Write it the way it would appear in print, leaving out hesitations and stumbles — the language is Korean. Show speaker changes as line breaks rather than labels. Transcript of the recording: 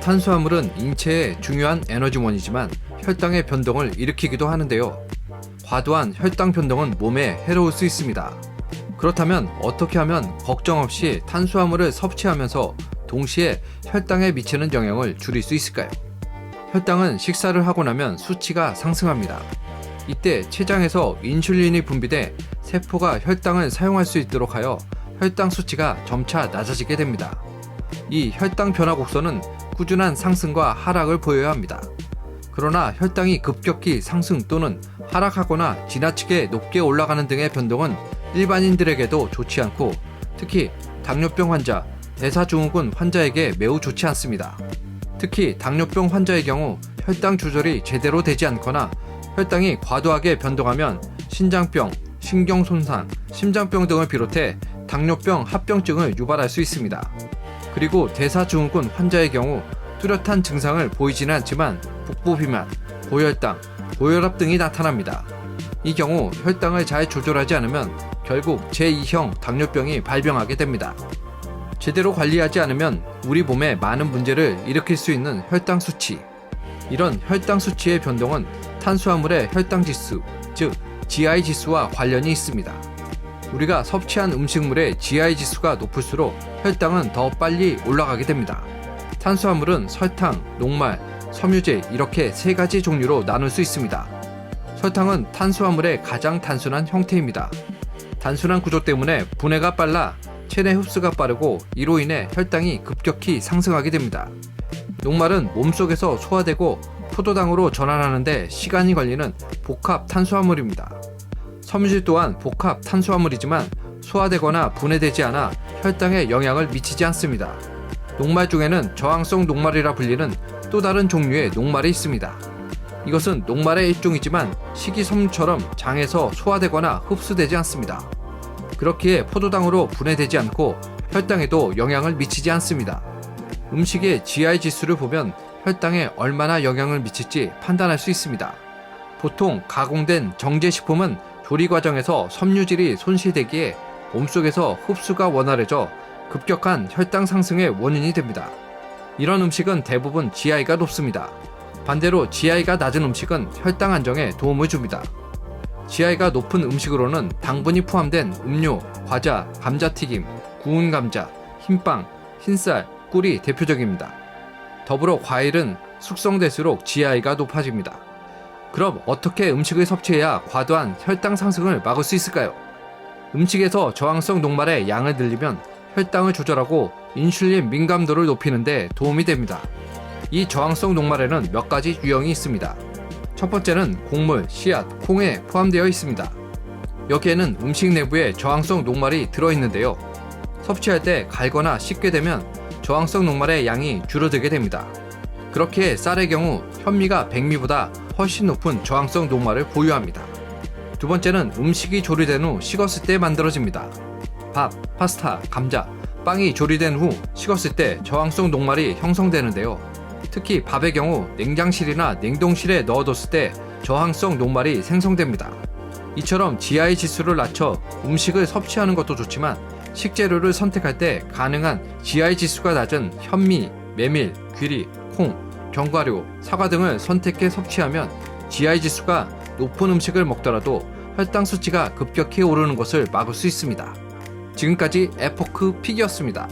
탄수화물은 인체의 중요한 에너지원이지만 혈당의 변동을 일으키기도 하는데요. 과도한 혈당 변동은 몸에 해로울 수 있습니다. 그렇다면 어떻게 하면 걱정 없이 탄수화물을 섭취하면서 동시에 혈당에 미치는 영향을 줄일 수 있을까요? 혈당은 식사를 하고 나면 수치가 상승합니다. 이때 췌장에서 인슐린이 분비돼 세포가 혈당을 사용할 수 있도록 하여 혈당 수치가 점차 낮아지게 됩니다. 이 혈당 변화 곡선은 꾸준한 상승과 하락을 보여야 합니다. 그러나 혈당이 급격히 상승 또는 하락하거나 지나치게 높게 올라가는 등의 변동은 일반인들에게도 좋지 않고 특히 당뇨병 환자, 대사증후군 환자에게 매우 좋지 않습니다. 특히 당뇨병 환자의 경우 혈당 조절이 제대로 되지 않거나 혈당이 과도하게 변동하면 신장병, 신경손상, 심장병 등을 비롯해 당뇨병 합병증을 유발할 수 있습니다. 그리고 대사증후군 환자의 경우 뚜렷한 증상을 보이지는 않지만 북부비만, 고혈당, 고혈압 등이 나타납니다. 이 경우 혈당을 잘 조절하지 않으면 결국 제2형 당뇨병이 발병하게 됩니다. 제대로 관리하지 않으면 우리 몸에 많은 문제를 일으킬 수 있는 혈당 수치. 이런 혈당 수치의 변동은 탄수화물의 혈당 지수, 즉 GI 지수와 관련이 있습니다. 우리가 섭취한 음식물의 GI 지수가 높을수록 혈당은 더 빨리 올라가게 됩니다. 탄수화물은 설탕, 녹말, 섬유제 이렇게 세 가지 종류로 나눌 수 있습니다. 설탕은 탄수화물의 가장 단순한 형태입니다. 단순한 구조 때문에 분해가 빨라 체내 흡수가 빠르고 이로 인해 혈당이 급격히 상승하게 됩니다. 녹말은 몸속에서 소화되고 포도당으로 전환하는데 시간이 걸리는 복합 탄수화물입니다. 섬유질 또한 복합 탄수화물이지만 소화되거나 분해되지 않아 혈당에 영향을 미치지 않습니다. 녹말 중에는 저항성 녹말이라 불리는 또 다른 종류의 녹말이 있습니다. 이것은 녹말의 일종이지만 식이섬유처럼 장에서 소화되거나 흡수되지 않습니다. 그렇기에 포도당으로 분해되지 않고 혈당에도 영향을 미치지 않습니다. 음식의 GI 지수를 보면 혈당에 얼마나 영향을 미칠지 판단할 수 있습니다. 보통 가공된 정제식품은 조리 과정에서 섬유질이 손실되기에 몸속에서 흡수가 원활해져 급격한 혈당 상승의 원인이 됩니다. 이런 음식은 대부분 GI가 높습니다. 반대로 GI가 낮은 음식은 혈당 안정에 도움을 줍니다. GI가 높은 음식으로는 당분이 포함된 음료, 과자, 감자튀김, 구운 감자, 흰빵, 흰쌀, 꿀이 대표적입니다. 더불어 과일은 숙성될수록 GI가 높아집니다. 그럼 어떻게 음식을 섭취해야 과도한 혈당 상승을 막을 수 있을까요? 음식에서 저항성 녹말의 양을 늘리면 혈당을 조절하고 인슐린 민감도를 높이는 데 도움이 됩니다. 이 저항성 녹말에는 몇 가지 유형이 있습니다. 첫 번째는 곡물, 씨앗, 콩에 포함되어 있습니다. 여기에는 음식 내부에 저항성 녹말이 들어있는데요. 섭취할 때 갈거나 씹게 되면 저항성 녹말의 양이 줄어들게 됩니다. 그렇기에 쌀의 경우 현미가 백미보다 훨씬 높은 저항성 녹말을 보유합니다. 두 번째는 음식이 조리된 후 식었을 때 만들어집니다. 밥, 파스타, 감자, 빵이 조리된 후 식었을 때 저항성 녹말이 형성되는데요. 특히 밥의 경우 냉장실이나 냉동실에 넣어뒀을 때 저항성 녹말이 생성됩니다. 이처럼 GI 지수를 낮춰 음식을 섭취하는 것도 좋지만 식재료를 선택할 때 가능한 GI 지수가 낮은 현미, 메밀, 귀리, 콩, 견과류, 사과 등을 선택해 섭취하면 GI 지수가 높은 음식을 먹더라도 혈당 수치가 급격히 오르는 것을 막을 수 있습니다. 지금까지 에포크 픽이었습니다.